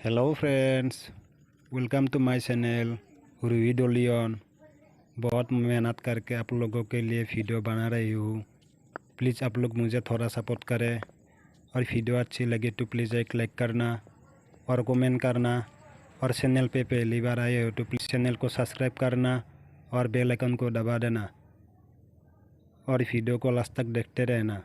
Hello friends, welcome to my channel Ruhi Dolian. बहुत मेहनत करके आप लोगों के लिए वीडियो बना रही हूँ। प्लीज़ आप लोग मुझे थोड़ा सपोर्ट करें और वीडियो अच्छी लगे तो प्लीज़ एक लाइक करना और कमेंट करना। और चैनल पे पहली बार आए हो तो प्लीज़ चैनल को सब्सक्राइब करना और बेल आइकन को दबा देना और वीडियो को लास्ट तक देखते रहना।